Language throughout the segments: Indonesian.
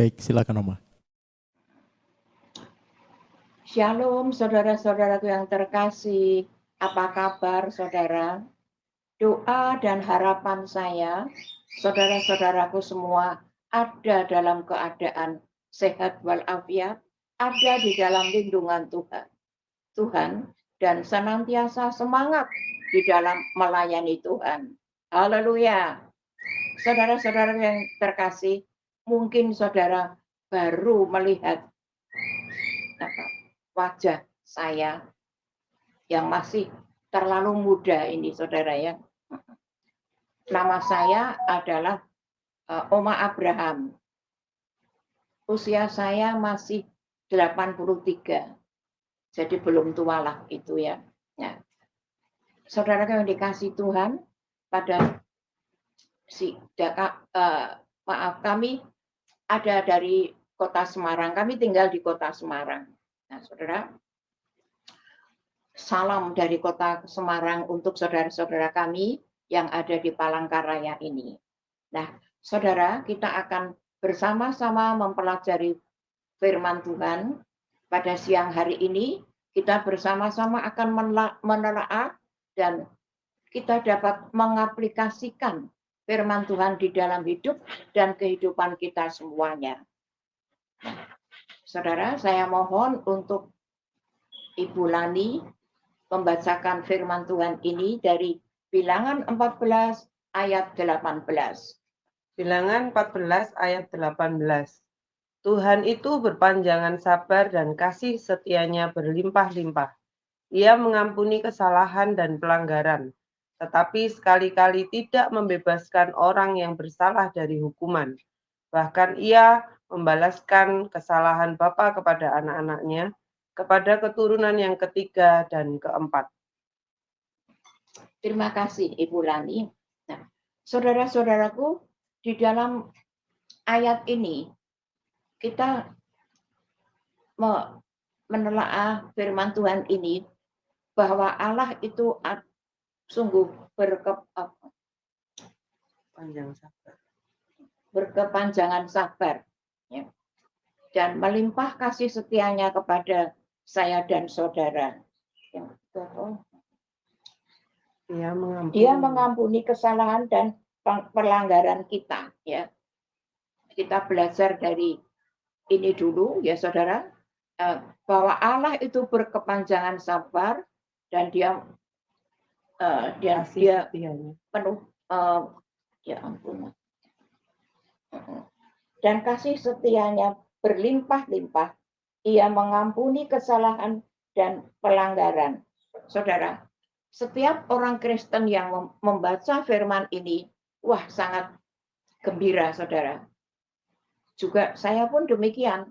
Baik, silakan Oma. Shalom saudara-saudaraku yang terkasih, apa kabar saudara? Doa dan harapan saya, saudara-saudaraku semua ada dalam keadaan sehat walafiat, ada di dalam lindungan Tuhan. Tuhan dan senantiasa semangat di dalam melayani Tuhan. Haleluya. Saudara-saudara yang terkasih, mungkin saudara baru melihat wajah saya yang masih terlalu muda ini saudara ya. Nama saya adalah Oma Abraham. Usia saya masih 83. Jadi belum tua lah itu ya. Nah, saudara yang dikasih Tuhan, pada maaf, kami ada dari kota Semarang. Kami tinggal di kota Semarang. Nah, saudara, salam dari kota Semarang untuk saudara-saudara kami yang ada di Palangkaraya ini. Nah, saudara, kita akan bersama-sama mempelajari firman Tuhan. Pada siang hari ini, kita bersama-sama akan menelaah dan kita dapat mengaplikasikan firman Tuhan di dalam hidup dan kehidupan kita semuanya. Saudara, saya mohon untuk Ibu Lani membacakan firman Tuhan ini dari Bilangan 14 ayat 18. Bilangan 14 ayat 18. Tuhan itu berpanjangan sabar dan kasih setianya berlimpah-limpah. Ia mengampuni kesalahan dan pelanggaran, tetapi sekali-kali tidak membebaskan orang yang bersalah dari hukuman. Bahkan ia membalaskan kesalahan bapa kepada anak-anaknya, kepada keturunan yang ketiga dan keempat. Terima kasih Ibu Lani. Nah, saudara-saudaraku, di dalam ayat ini kita menelaah firman Tuhan ini bahwa Allah itu sungguh berkepanjangan sabar ya, dan melimpah kasih setianya kepada saya dan saudara. Dia mengampuni kesalahan dan pelanggaran kita ya. Kita belajar dari ini dulu ya saudara, bahwa Allah itu berkepanjangan sabar dan dia penuh ya ampun, dan kasih setianya berlimpah-limpah. Ia mengampuni kesalahan dan pelanggaran. Saudara, setiap orang Kristen yang membaca firman ini, wah sangat gembira saudara. Juga saya pun demikian,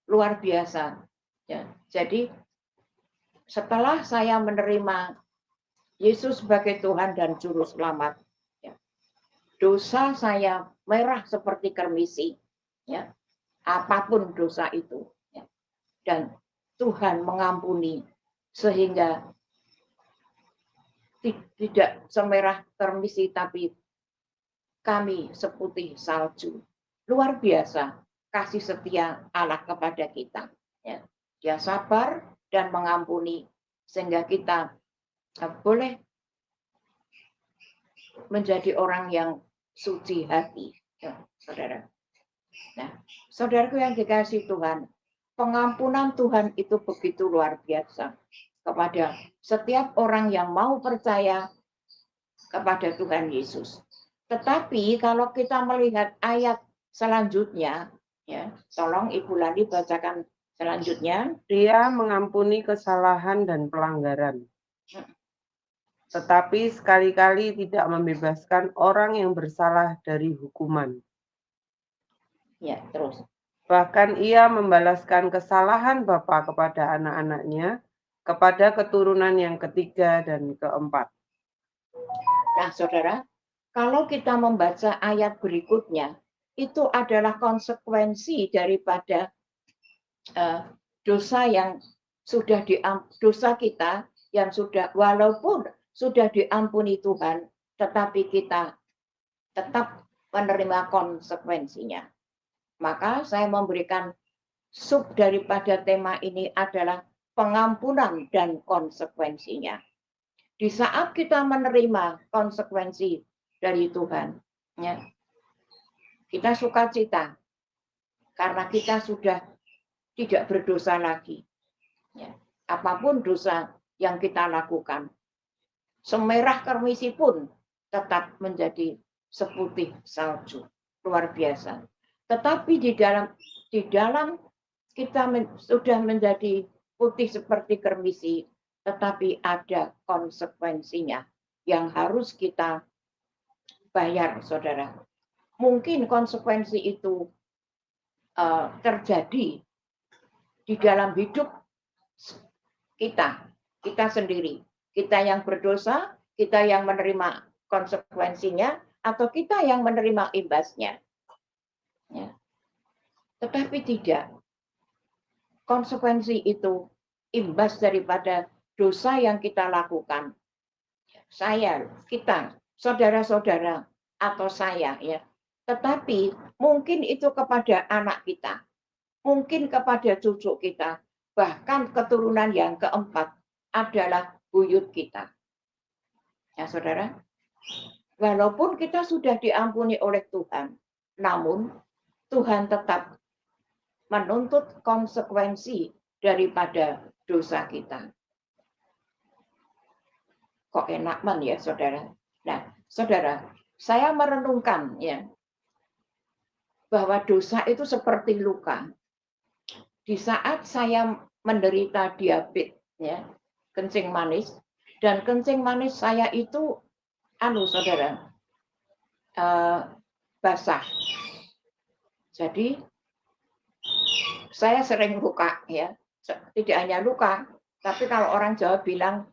luar biasa. Ya, jadi setelah saya menerima Yesus sebagai Tuhan dan Juru Selamat, ya, dosa saya merah seperti kermisi, ya, apapun dosa itu, ya, dan Tuhan mengampuni sehingga tidak semerah kermisi, tapi kami seputih salju. Luar biasa kasih setia Allah kepada kita. Ya. Dia sabar dan mengampuni sehingga kita boleh menjadi orang yang suci hati, ya, saudara. Nah, saudaraku yang dikasihi Tuhan, pengampunan Tuhan itu begitu luar biasa kepada setiap orang yang mau percaya kepada Tuhan Yesus. Tetapi kalau kita melihat ayat selanjutnya, ya, tolong Ibu Lani bacakan selanjutnya. Dia mengampuni kesalahan dan pelanggaran, tetapi sekali-kali tidak membebaskan orang yang bersalah dari hukuman. Ya, terus. Bahkan ia membalaskan kesalahan bapa kepada anak-anaknya, kepada keturunan yang ketiga dan keempat. Nah, saudara, kalau kita membaca ayat berikutnya, itu adalah konsekuensi daripada dosa yang sudah dosa kita yang sudah, walaupun sudah diampuni Tuhan, tetapi kita tetap menerima konsekuensinya. Maka saya memberikan sub daripada tema ini adalah pengampunan dan konsekuensinya. Di saat kita menerima konsekuensi dari Tuhan, ya, kita sukacita karena kita sudah tidak berdosa lagi. Ya. Apapun dosa yang kita lakukan, semerah kermisi pun tetap menjadi seputih salju, luar biasa. Tetapi di dalam kita sudah menjadi putih seperti kermisi, tetapi ada konsekuensinya yang harus kita bayar, saudara. Mungkin konsekuensi itu terjadi di dalam hidup kita sendiri. Kita yang berdosa, kita yang menerima konsekuensinya, atau kita yang menerima imbasnya. Ya. Tetapi tidak. Konsekuensi itu imbas daripada dosa yang kita lakukan. Saya, kita, saudara-saudara, atau saya, ya. Tetapi mungkin itu kepada anak kita, mungkin kepada cucu kita, bahkan keturunan yang keempat adalah buyut kita. Ya, saudara. Walaupun kita sudah diampuni oleh Tuhan, namun Tuhan tetap menuntut konsekuensi daripada dosa kita. Kok enak man ya, saudara? Nah, saudara, saya merenungkan ya bahwa dosa itu seperti luka. Di saat saya menderita diabetes, ya, kencing manis, dan kencing manis saya itu, saudara, basah. Jadi saya sering luka, ya, tidak hanya luka, tapi kalau orang Jawa bilang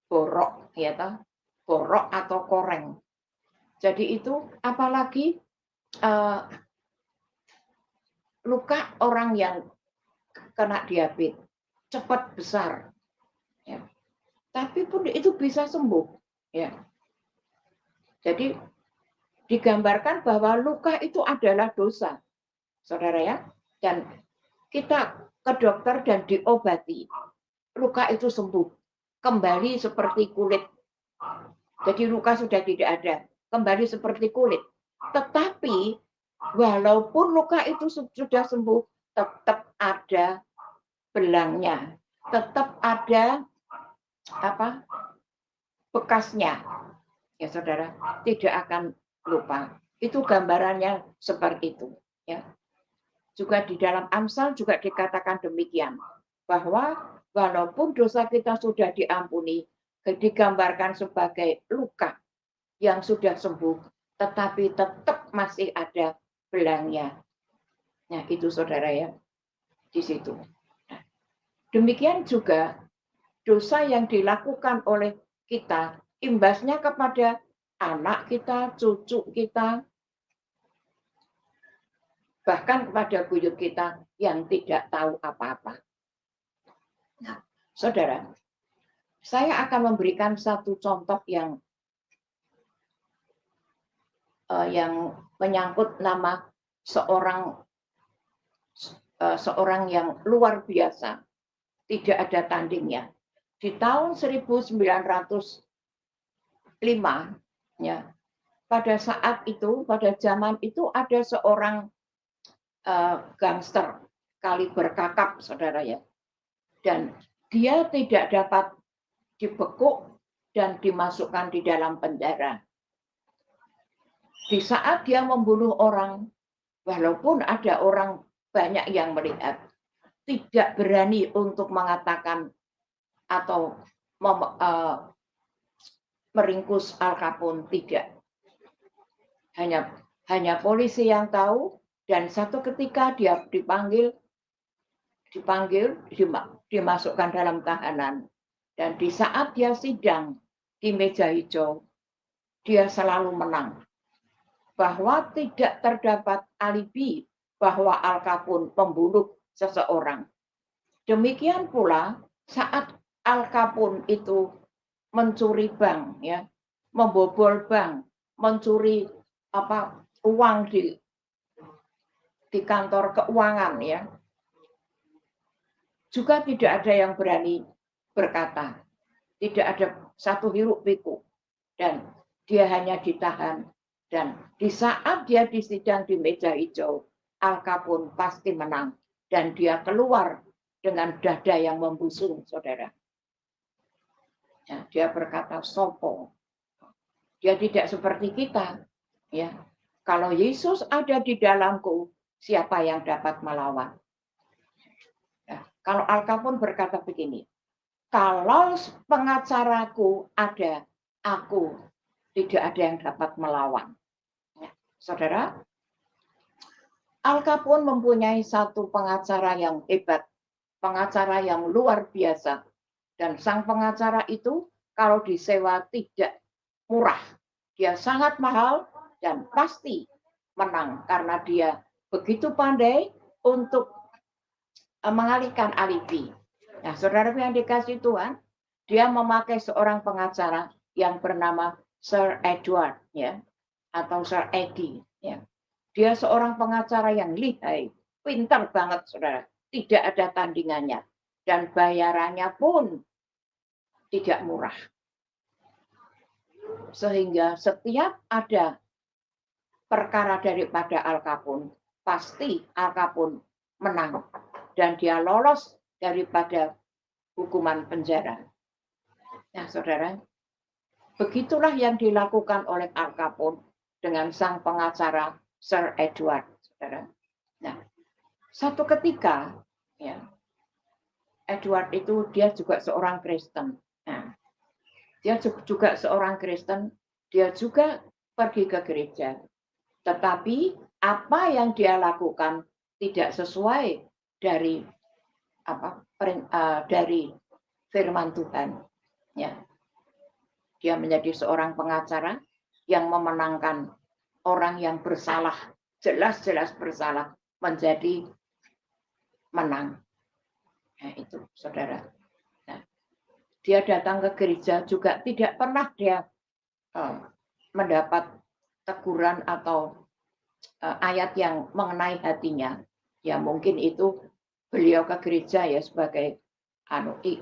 borok, ya toh, borok atau koreng. Jadi itu apalagi luka orang yang kena diabetes cepat besar, ya. Tapi pun itu bisa sembuh, ya. Jadi digambarkan bahwa luka itu adalah dosa, saudara ya, dan kita ke dokter dan diobati, luka itu sembuh, kembali seperti kulit. Jadi luka sudah tidak ada, kembali seperti kulit. Tetapi walaupun luka itu sudah sembuh, tetap ada belangnya, tetap ada bekasnya, ya saudara, tidak akan lupa. Itu gambarannya seperti itu, ya. Juga di dalam Amsal juga dikatakan demikian, bahwa walaupun dosa kita sudah diampuni, digambarkan sebagai luka yang sudah sembuh, tetapi tetap masih ada belangnya. Nah, itu saudara ya, di situ. Nah, demikian juga dosa yang dilakukan oleh kita, imbasnya kepada anak kita, cucu kita, bahkan kepada buyut kita yang tidak tahu apa-apa. Nah, saudara, saya akan memberikan satu contoh yang menyangkut nama seorang yang luar biasa, tidak ada tandingnya. Di tahun 1905, ya, pada saat itu, pada zaman itu ada seorang gangster kaliber kakap, saudara ya, dan dia tidak dapat dibekuk dan dimasukkan di dalam penjara. Di saat dia membunuh orang, walaupun ada orang banyak yang melihat, tidak berani untuk mengatakan atau meringkus Al Capone, tidak. Hanya polisi yang tahu, dan satu ketika dia dipanggil, dimasukkan dalam tahanan. Dan di saat dia sidang di meja hijau, dia selalu menang. Bahwa tidak terdapat alibi bahwa Al Capone membunuh seseorang. Demikian pula saat Al Capone itu mencuri bank, ya, membobol bank, mencuri uang di kantor keuangan ya, juga tidak ada yang berani berkata, tidak ada satu hiruk pikuk, dan dia hanya ditahan. Dan di saat dia disidang di meja hijau, Al Capone pasti menang, dan dia keluar dengan dada yang membusung, saudara. Ya, dia berkata sopo. Dia tidak seperti kita. Ya, kalau Yesus ada di dalamku, siapa yang dapat melawan? Ya, kalau Al Capone berkata begini, kalau pengacaraku ada, aku tidak ada yang dapat melawan. Ya, saudara, Al Capone mempunyai satu pengacara yang hebat, pengacara yang luar biasa. Dan sang pengacara itu kalau disewa tidak murah. Dia sangat mahal dan pasti menang karena dia begitu pandai untuk mengalihkan alibi. Nah, saudara yang dikasih Tuhan, dia memakai seorang pengacara yang bernama Sir Edward, ya, atau Sir Eddie. Ya. Dia seorang pengacara yang lihai, pintar banget, saudara. Tidak ada tandingannya. Dan bayarannya pun tidak murah. Sehingga setiap ada perkara daripada Al Capone, pasti Al Capone menang. Dan dia lolos daripada hukuman penjara. Nah, saudara, begitulah yang dilakukan oleh Al Capone dengan sang pengacara Sir Edward, saudara. Nah, satu ketika, ya, Edward itu dia juga seorang Kristen. Nah, dia juga seorang Kristen, dia juga pergi ke gereja. Tetapi apa yang dia lakukan tidak sesuai dari dari firman Tuhan. Ya. Dia menjadi seorang pengacara yang memenangkan orang yang bersalah, jelas-jelas bersalah, menjadi menang. Nah, itu, saudara. Nah, dia datang ke gereja juga tidak pernah dia mendapat teguran atau ayat yang mengenai hatinya. Ya mungkin itu beliau ke gereja ya sebagai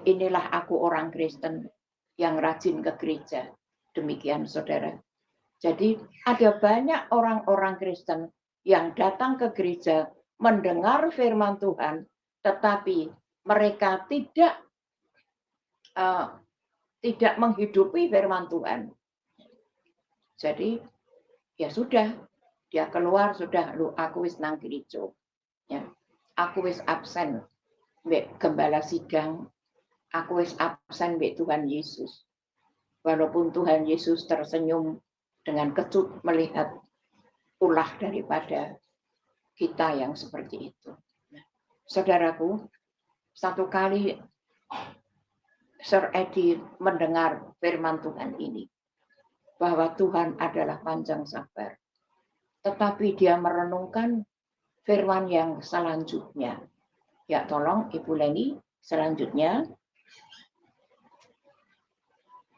inilah aku orang Kristen yang rajin ke gereja. Demikian, saudara. Jadi ada banyak orang-orang Kristen yang datang ke gereja mendengar firman Tuhan, tetapi mereka tidak menghidupi firman Tuhan. Jadi ya sudah, dia keluar sudah, lu aku wis nang gereja. Ya, aku wis absen mbek gembala sidang, aku wis absen mbek Tuhan Yesus. Walaupun Tuhan Yesus tersenyum dengan kecut melihat ulah daripada kita yang seperti itu. Nah, saudaraku, satu kali Sir Eddie mendengar firman Tuhan ini, bahwa Tuhan adalah panjang sabar. Tetapi dia merenungkan firman yang selanjutnya. Ya, tolong Ibu Leni, selanjutnya.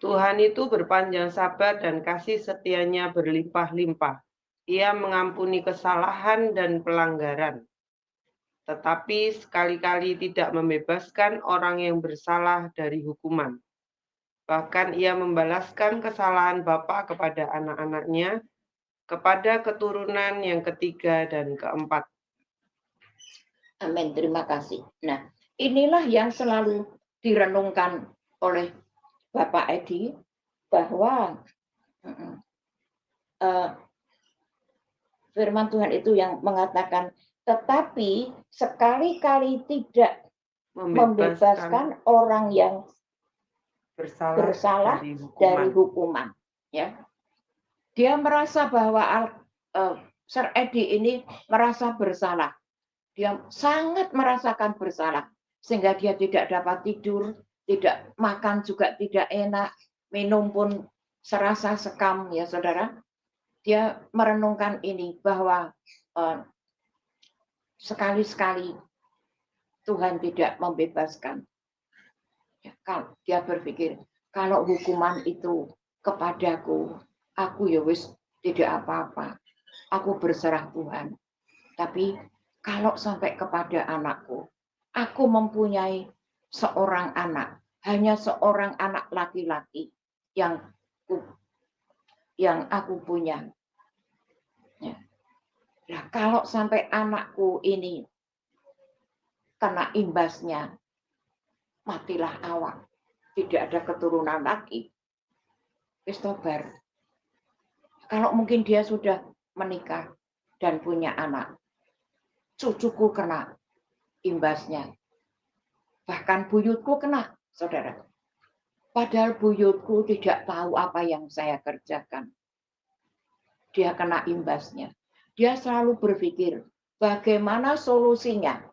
Tuhan itu berpanjang sabar dan kasih setianya berlimpah-limpah. Ia mengampuni kesalahan dan pelanggaran, tetapi sekali-kali tidak membebaskan orang yang bersalah dari hukuman. Bahkan ia membalaskan kesalahan bapa kepada anak-anaknya, kepada keturunan yang ketiga dan keempat. Amin, terima kasih. Nah, inilah yang selalu direnungkan oleh Bapak Edi, bahwa firman Tuhan itu yang mengatakan, tetapi sekali-kali tidak membebaskan orang yang bersalah dari hukuman. Ya. Dia merasa bahwa Sir Eddie ini merasa bersalah. Dia sangat merasakan bersalah. Sehingga dia tidak dapat tidur, tidak makan juga tidak enak, minum pun serasa sekam, ya saudara. Dia merenungkan ini, bahwa sekali-sekali Tuhan tidak membebaskan. Dia berpikir, kalau hukuman itu kepadaku, aku ya wis tidak apa-apa. Aku berserah Tuhan. Tapi kalau sampai kepada anakku, aku mempunyai seorang anak, hanya seorang anak laki-laki yang aku punya. Ya. Nah, kalau sampai anakku ini kena imbasnya, matilah awak. Tidak ada keturunan lagi. Wis tobar. Kalau mungkin dia sudah menikah dan punya anak, cucuku kena imbasnya. Bahkan buyutku kena, saudara. Padahal buyutku tidak tahu apa yang saya kerjakan. Dia kena imbasnya. Dia selalu berpikir, bagaimana solusinya.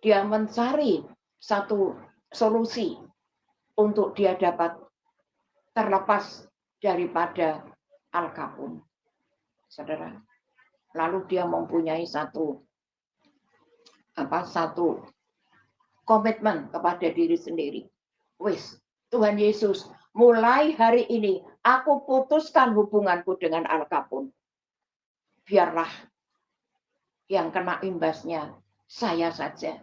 Dia mencari satu solusi untuk dia dapat terlepas daripada Al Capone. Saudara. Lalu dia mempunyai satu komitmen kepada diri sendiri. Wis, Tuhan Yesus, mulai hari ini aku putuskan hubunganku dengan Al Capone. Biarlah yang kena imbasnya saya saja.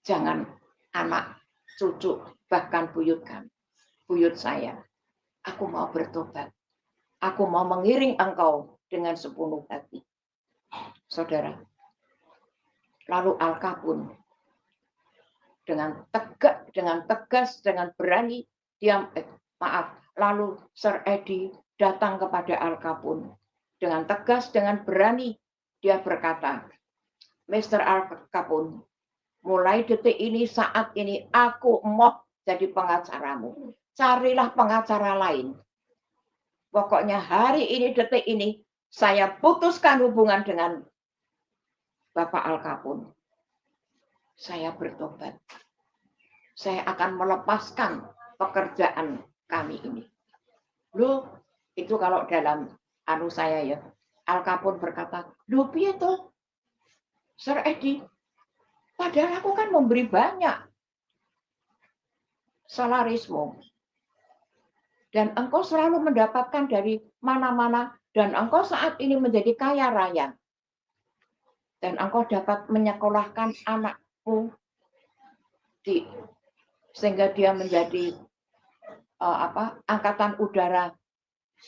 Jangan anak, cucu, bahkan buyut saya. Aku mau bertobat. Aku mau mengiring engkau dengan sepenuh hati. Saudara. Lalu Al Capone dengan tegas, dengan berani, lalu Sir Eddie datang kepada Al Capone. Dengan tegas, dengan berani, dia berkata, Mr. Al Capone, mulai detik ini, saat ini, aku mau jadi pengacaramu. Carilah pengacara lain. Pokoknya hari ini, detik ini, saya putuskan hubungan dengan Bapak Al Capone. Saya bertobat. Saya akan melepaskan pekerjaan kami ini. Loh, itu kalau dalam saya ya. Al Capone berkata, loh piye toh, Sir Eddie, padahal aku kan memberi banyak salarismu. Dan engkau selalu mendapatkan dari mana-mana, dan engkau saat ini menjadi kaya raya. Dan engkau dapat menyekolahkan anakmu sehingga dia menjadi angkatan udara,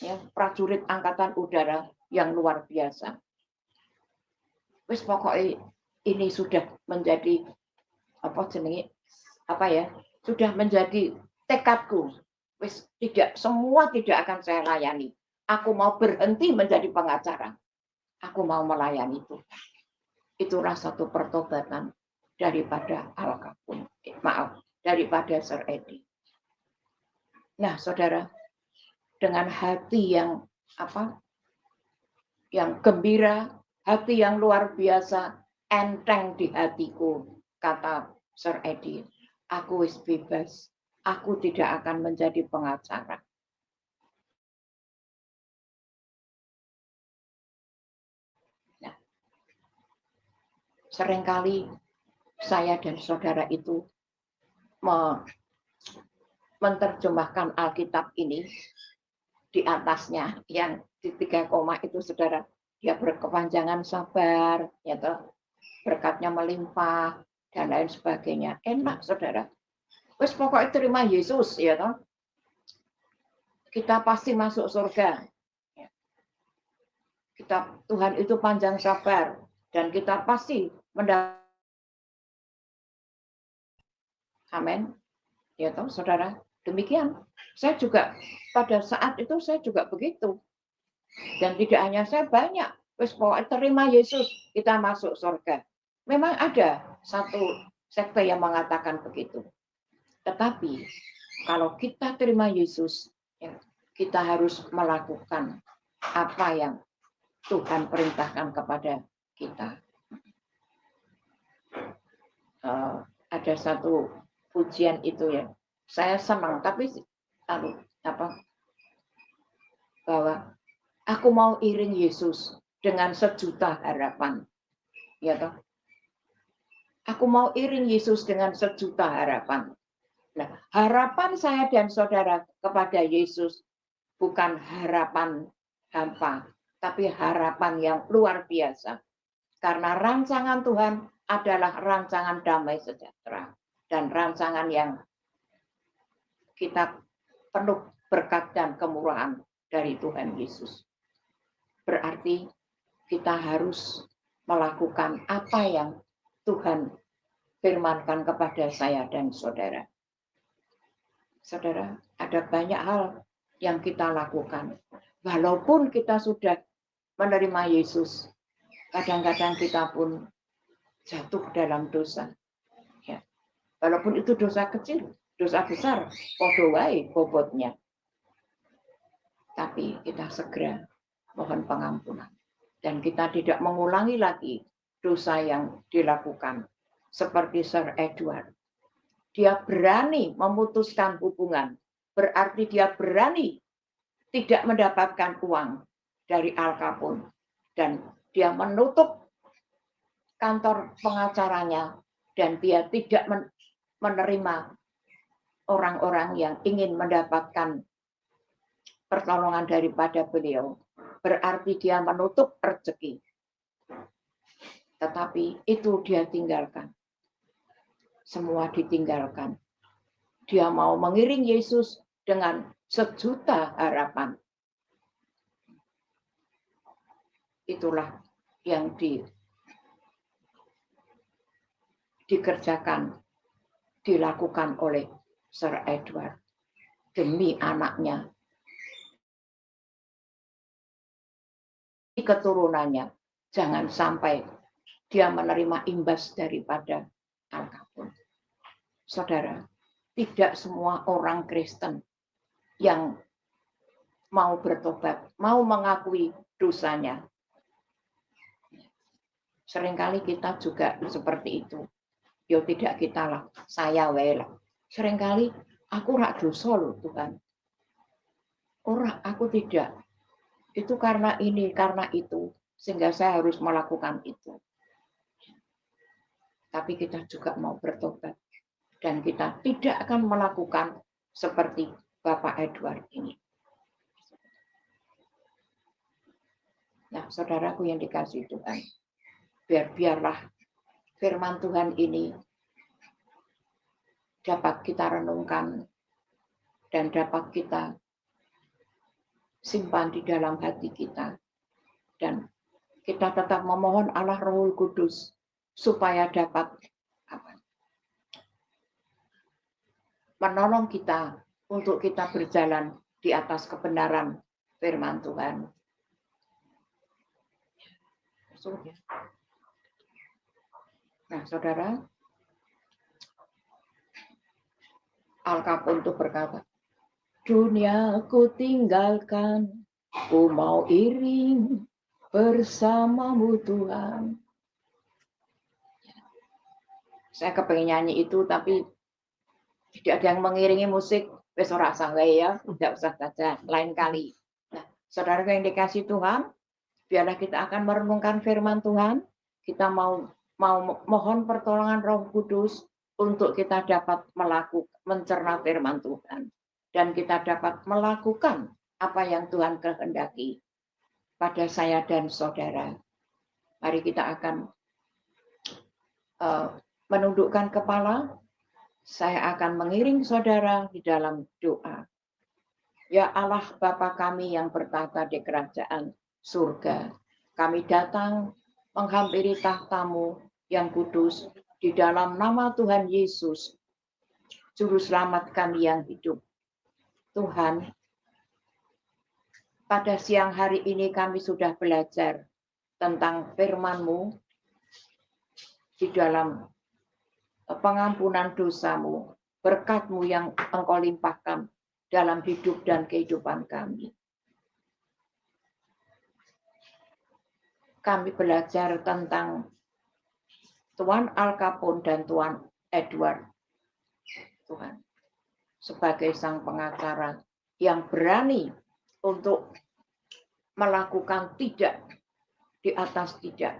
ya, prajurit angkatan udara yang luar biasa. Wis pokoknya ini sudah menjadi sudah menjadi tekadku. Wis semua tidak akan saya layani. Aku mau berhenti menjadi pengacara. Aku mau melayani itu. Itulah satu pertobatan daripada Al Capone. Daripada Sir Eddie. Nah, saudara, dengan hati yang yang gembira, hati yang luar biasa, enteng di hatiku, kata Sir Eddie, aku wis bebas, aku tidak akan menjadi pengacara. Nah, seringkali saya dan saudara itu menerjemahkan Alkitab ini di atasnya yang di 3 koma itu, saudara, dia berkepanjangan sabar, ya toh, berkatnya melimpah dan lain sebagainya. Enak, saudara. Wes pokoknya terima Yesus, ya toh. Kita pasti masuk surga. Tuhan itu panjang sabar dan kita pasti mendapat. Amin. Ya toh, saudara. Demikian. Saya juga pada saat itu saya juga begitu. Dan tidak hanya saya, banyak. Wes pokoknya terima Yesus, kita masuk surga. Memang ada satu sekte yang mengatakan begitu. Tetapi kalau kita terima Yesus, ya, kita harus melakukan apa yang Tuhan perintahkan kepada kita. Ada satu pujian itu ya, saya senang, tapi bahwa aku mau iring Yesus dengan sejuta harapan, ya toh. Aku mau iring Yesus dengan sejuta harapan. Nah, harapan saya dan saudara kepada Yesus bukan harapan hampa, tapi harapan yang luar biasa. Karena rancangan Tuhan adalah rancangan damai sejahtera dan rancangan yang kita penuh berkat dan kemurahan dari Tuhan Yesus. Berarti kita harus melakukan apa yang Tuhan firmankan kepada saya dan saudara. Saudara, ada banyak hal yang kita lakukan. Walaupun kita sudah menerima Yesus, kadang-kadang kita pun jatuh dalam dosa. Ya. Walaupun itu dosa kecil, dosa besar, podo wae bobotnya. Tapi kita segera mohon pengampunan. Dan kita tidak mengulangi lagi dosa yang dilakukan. Seperti Sir Edward. Dia berani memutuskan hubungan. Berarti dia berani tidak mendapatkan uang dari Al Capone. Dan dia menutup kantor pengacaranya. Dan dia tidak menerima orang-orang yang ingin mendapatkan pertolongan daripada beliau. Berarti dia menutup rezeki. Tetapi itu dia tinggalkan. Semua ditinggalkan. Dia mau mengiring Yesus dengan sejuta harapan. Itulah yang dikerjakan, dilakukan oleh Sir Edward demi anaknya, keturunannya. Jangan sampai dia menerima imbas daripada Al Capone. Saudara, tidak semua orang Kristen yang mau bertobat, mau mengakui dosanya. Seringkali kita juga seperti itu. Yo tidak kita lah, saya wae lah. Seringkali aku rak dosa loh Tuhan. Ora, aku tidak. Itu karena ini, karena itu. Sehingga saya harus melakukan itu. Tapi kita juga mau bertobat. Dan kita tidak akan melakukan seperti Bapak Edward ini. Nah, saudaraku yang dikasihi Tuhan, biarlah firman Tuhan ini dapat kita renungkan dan dapat kita simpan di dalam hati kita. Dan kita tetap memohon Allah Roh Kudus supaya dapat menolong kita untuk kita berjalan di atas kebenaran firman Tuhan. Nah, saudara, Al Capone itu berkata, dunia ku tinggalkan, ku mau iring bersamamu Tuhan. Saya kepengen nyanyi itu, tapi tidak ada yang mengiringi musik, wis ora sanggae ya, tidak usah saja, lain kali. Nah, saudara yang dikasih Tuhan, biarlah kita akan merenungkan firman Tuhan, kita mau mohon pertolongan Roh Kudus untuk kita dapat mencerna firman Tuhan. Dan kita dapat melakukan apa yang Tuhan kehendaki pada saya dan saudara. Mari kita akan menundukkan kepala. Saya akan mengiring saudara di dalam doa. Ya Allah Bapa kami yang bertata di kerajaan surga, kami datang menghampiri tahta-Mu yang kudus di dalam nama Tuhan Yesus, Juru Selamat kami yang hidup. Tuhan, pada siang hari ini kami sudah belajar tentang firman-Mu di dalam pengampunan dosa-Mu, berkat-Mu yang Engkau limpahkan dalam hidup dan kehidupan kami. Kami belajar tentang Tuan Al Capone dan Tuan Edward. Tuhan, sebagai sang pengacara yang berani untuk melakukan tidak di atas tidak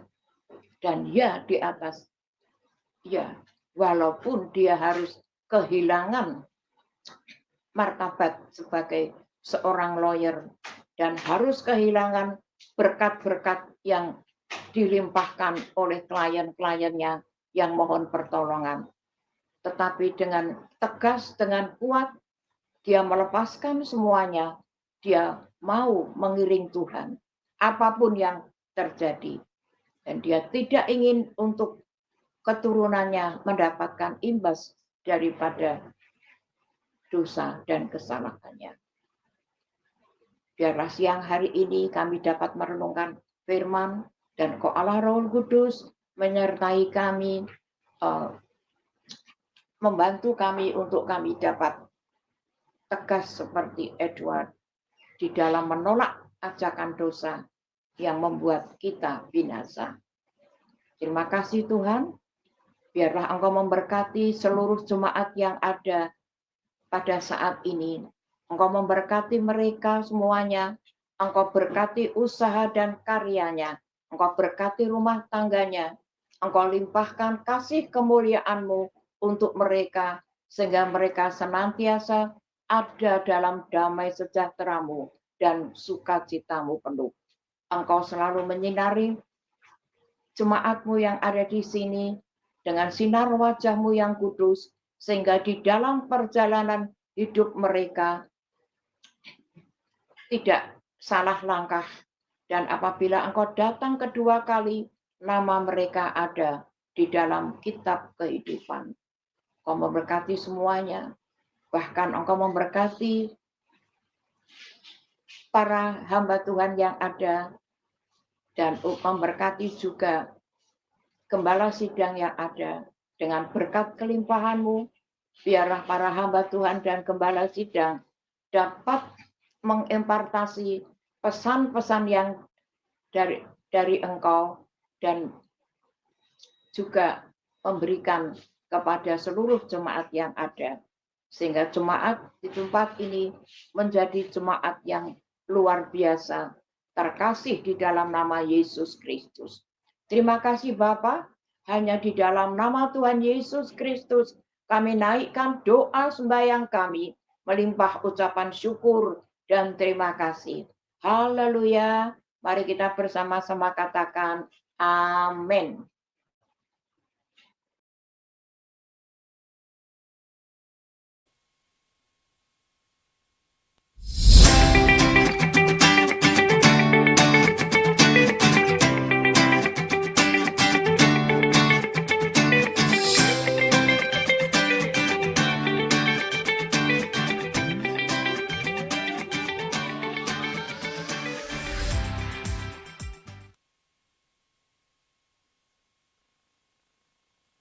dan ya di atas ya. Walaupun dia harus kehilangan martabat sebagai seorang lawyer dan harus kehilangan berkat-berkat yang dilimpahkan oleh klien-kliennya yang mohon pertolongan. Tetapi dengan tegas, dengan kuat, dia melepaskan semuanya. Dia mau mengiring Tuhan, apapun yang terjadi. Dan dia tidak ingin untuk keturunannya mendapatkan imbas daripada dosa dan kesalahannya. Biarlah siang hari ini kami dapat merenungkan firman dan Kau Allah Roh Kudus menyertai kami, membantu kami untuk kami dapat tegas seperti Edward di dalam menolak ajakan dosa yang membuat kita binasa. Terima kasih Tuhan, biarlah Engkau memberkati seluruh jemaat yang ada pada saat ini. Engkau memberkati mereka semuanya, Engkau berkati usaha dan karyanya, Engkau berkati rumah tangganya, Engkau limpahkan kasih kemuliaan-Mu untuk mereka, sehingga mereka senantiasa ada dalam damai sejahtera-Mu dan sukacita-Mu penuh. Engkau selalu menyinari jemaat-Mu yang ada di sini dengan sinar wajah-Mu yang kudus, sehingga di dalam perjalanan hidup mereka tidak salah langkah. Dan apabila Engkau datang kedua kali, nama mereka ada di dalam kitab kehidupan. Engkau memberkati semuanya. Bahkan Engkau memberkati para hamba Tuhan yang ada. Dan memberkati juga gembala sidang yang ada. Dengan berkat kelimpahan-Mu, biarlah para hamba Tuhan dan gembala sidang dapat mengimpartasi pesan-pesan yang dari Engkau dan juga memberikan kepada seluruh jemaat yang ada. Sehingga jemaat di tempat ini menjadi jemaat yang luar biasa, terkasih di dalam nama Yesus Kristus. Terima kasih Bapa, hanya di dalam nama Tuhan Yesus Kristus kami naikkan doa sembahyang kami, melimpah ucapan syukur dan terima kasih. Haleluya. Mari kita bersama-sama katakan amin.